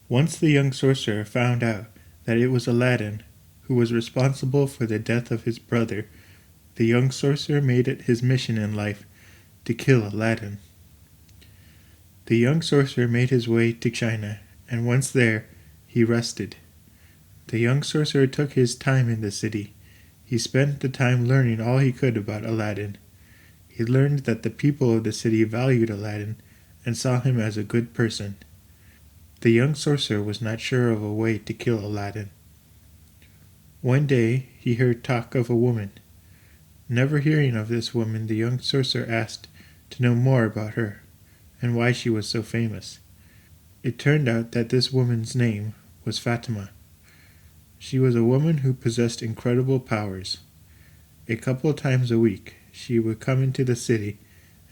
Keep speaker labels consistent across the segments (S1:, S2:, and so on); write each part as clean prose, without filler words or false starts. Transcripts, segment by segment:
S1: Once the young sorcerer found out that it was Aladdin who was responsible for the death of his brother, the young sorcerer made it his mission in life to kill Aladdin. The young sorcerer made his way to China, and once there, he rested. The young sorcerer took his time in the city. He spent the time learning all he could about Aladdin. He learned that the people of the city valued Aladdin and saw him as a good person. The young sorcerer was not sure of a way to kill Aladdin. One day he heard talk of a woman. Never hearing of this woman, the young sorcerer asked to know more about her and why she was so famous. It turned out that this woman's name was Fatima. She was a woman who possessed incredible powers. A couple of times a week, she would come into the city,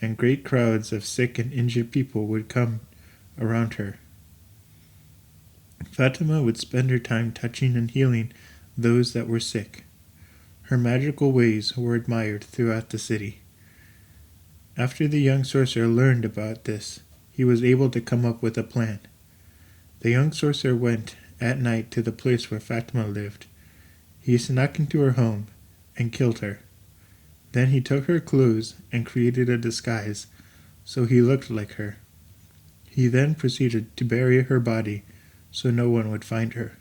S1: and great crowds of sick and injured people would come around her. Fatima would spend her time touching and healing those that were sick. Her magical ways were admired throughout the city. After the young sorcerer learned about this, he was able to come up with a plan. The young sorcerer went at night to the place where Fatima lived. He snuck into her home and killed her. Then he took her clothes and created a disguise so he looked like her. He then proceeded to bury her body so no one would find her.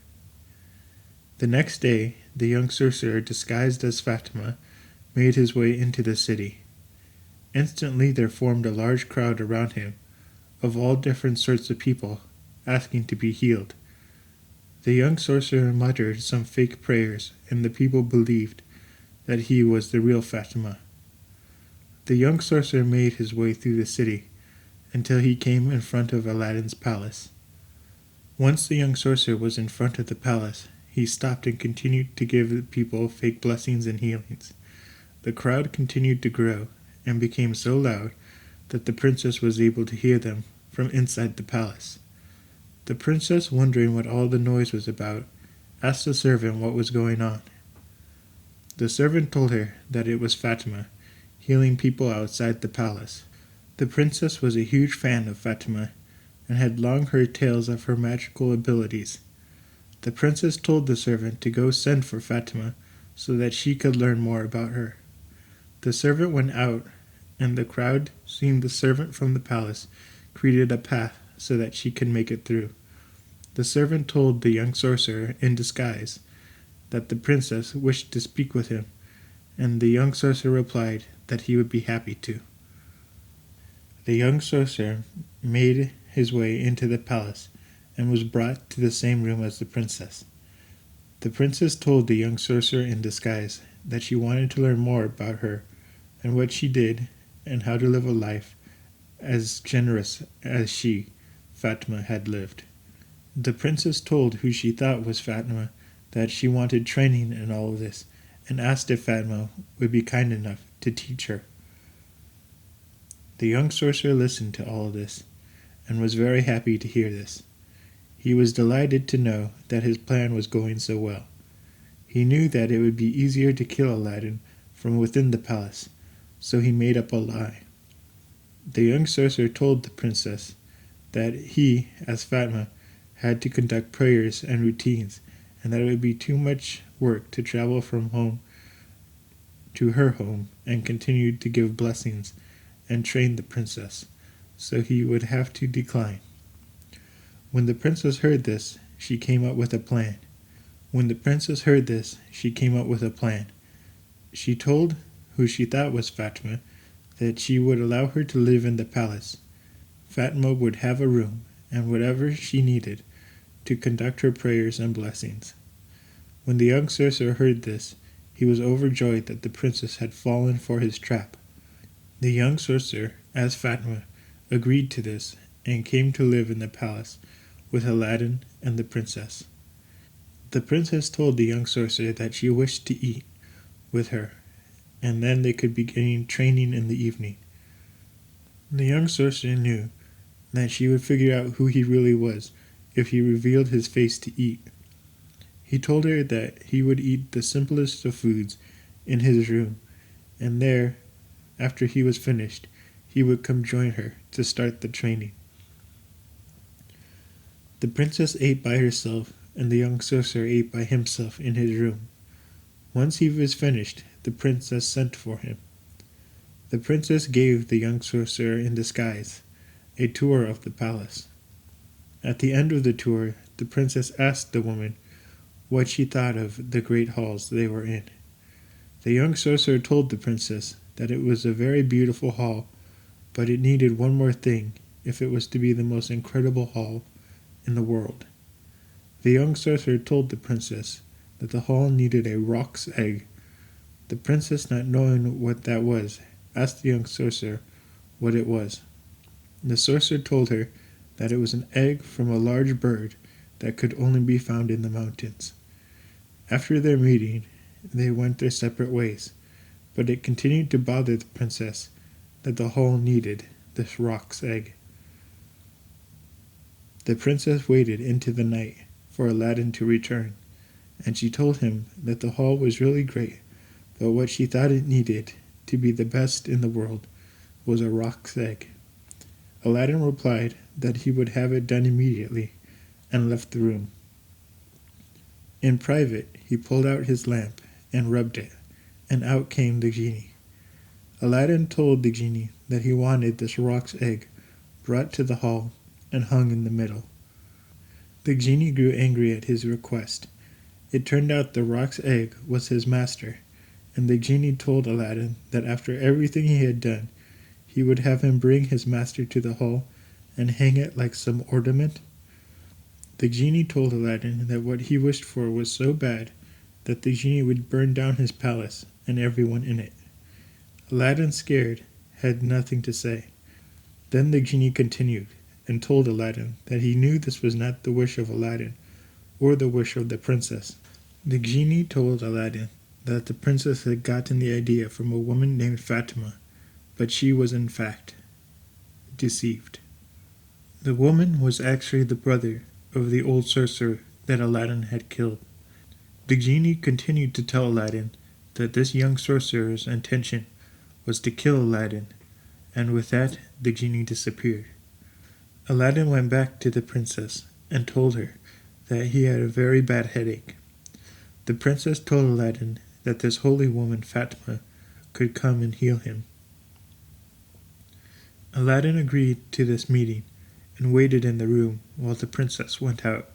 S1: The next day, the young sorcerer, disguised as Fatima, made his way into the city. Instantly there formed a large crowd around him, of all different sorts of people, asking to be healed. The young sorcerer muttered some fake prayers, and the people believed that he was the real Fatima. The young sorcerer made his way through the city until he came in front of Aladdin's palace. Once the young sorcerer was in front of the palace, he stopped and continued to give the people fake blessings and healings. The crowd continued to grow and became so loud that the princess was able to hear them from inside the palace. The princess, wondering what all the noise was about, asked the servant what was going on. The servant told her that it was Fatima, healing people outside the palace. The princess was a huge fan of Fatima and had long heard tales of her magical abilities. The princess told the servant to go send for Fatima so that she could learn more about her. The servant went out, and the crowd, seeing the servant from the palace, created a path so that she could make it through. The servant told the young sorcerer in disguise that the princess wished to speak with him, and the young sorcerer replied that he would be happy to. The young sorcerer made his way into the palace and was brought to the same room as the princess. The princess told the young sorcerer in disguise that she wanted to learn more about her and what she did and how to live a life as generous as she, Fatima, had lived. The princess told who she thought was Fatima that she wanted training in all of this and asked if Fatima would be kind enough to teach her. The young sorcerer listened to all of this and was very happy to hear this. He was delighted to know that his plan was going so well. He knew that it would be easier to kill Aladdin from within the palace, so he made up a lie. The young sorcerer told the princess that he, as Fatima, had to conduct prayers and routines, and that it would be too much work to travel from home to her home and continue to give blessings and train the princess, so he would have to decline. When the princess heard this, she came up with a plan. She told who she thought was Fatima that she would allow her to live in the palace. Fatima would have a room and whatever she needed to conduct her prayers and blessings. When the young sorcerer heard this, he was overjoyed that the princess had fallen for his trap. The young sorcerer, as Fatima, agreed to this and came to live in the palace with Aladdin and the princess. The princess told the young sorcerer that she wished to eat with her, and then they could begin training in the evening. The young sorcerer knew that she would figure out who he really was if he revealed his face to eat. He told her that he would eat the simplest of foods in his room, and there, after he was finished, he would come join her to start the training. The princess ate by herself, and the young sorcerer ate by himself in his room. Once he was finished, the princess sent for him. The princess gave the young sorcerer in disguise a tour of the palace. At the end of the tour, the princess asked the woman what she thought of the great halls they were in. The young sorcerer told the princess that it was a very beautiful hall, but it needed one more thing if it was to be the most incredible hall in the world. The young sorcerer told the princess that the hall needed a roc's egg. The princess, not knowing what that was, asked the young sorcerer what it was. The sorcerer told her that it was an egg from a large bird that could only be found in the mountains. After their meeting, they went their separate ways, but it continued to bother the princess that the hall needed this roc's egg. The princess waited into the night for Aladdin to return, and she told him that the hall was really great, but what she thought it needed to be the best in the world was a roc's egg. Aladdin replied that he would have it done immediately and left the room. In private, he pulled out his lamp and rubbed it, and out came the genie. Aladdin told the genie that he wanted this roc's egg brought to the hall and hung in the middle. The genie grew angry at his request. It turned out the roc's egg was his master, and the genie told Aladdin that after everything he had done, he would have him bring his master to the hall and hang it like some ornament. The genie told Aladdin that what he wished for was so bad that the genie would burn down his palace and everyone in it. Aladdin, scared, had nothing to say. Then the genie continued and told Aladdin that he knew this was not the wish of Aladdin or the wish of the princess. The genie told Aladdin that the princess had gotten the idea from a woman named Fatima, but she was in fact deceived. The woman was actually the brother of the old sorcerer that Aladdin had killed. The genie continued to tell Aladdin that this young sorcerer's intention was to kill Aladdin, and with that the genie disappeared. Aladdin went back to the princess and told her that he had a very bad headache. The princess told Aladdin that this holy woman Fatima could come and heal him. Aladdin agreed to this meeting and waited in the room while the princess went out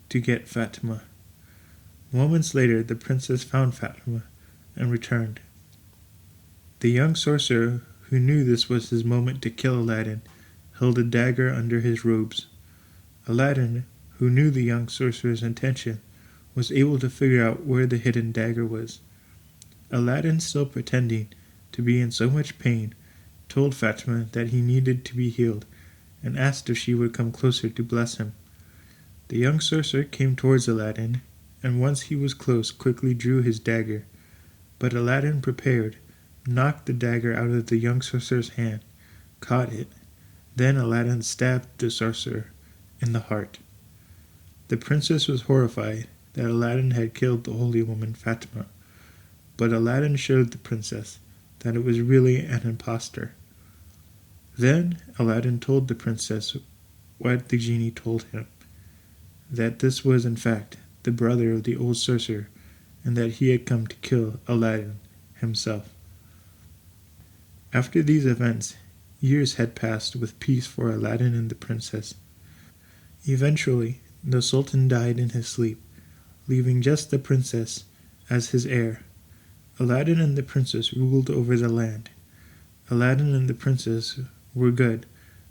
S1: to get Fatima. Moments later, the princess found Fatima and returned. The young sorcerer, who knew this was his moment to kill Aladdin, held a dagger under his robes. Aladdin, who knew the young sorcerer's intention, was able to figure out where the hidden dagger was. Aladdin, still pretending to be in so much pain, told Fatima that he needed to be healed and asked if she would come closer to bless him. The young sorcerer came towards Aladdin, and once he was close, quickly drew his dagger. But Aladdin, prepared, knocked the dagger out of the young sorcerer's hand, caught it. Then Aladdin stabbed the sorcerer in the heart. The princess was horrified that Aladdin had killed the holy woman Fatima, but Aladdin showed the princess that it was really an impostor. Then Aladdin told the princess what the genie told him, that this was in fact the brother of the old sorcerer, and that he had come to kill Aladdin himself. After these events, years had passed with peace for Aladdin and the princess. Eventually, the Sultan died in his sleep, leaving just the princess as his heir. Aladdin and the princess ruled over the land. Aladdin and the princess were good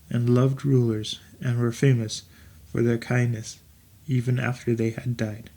S1: and loved rulers and were famous for their kindness even after they had died.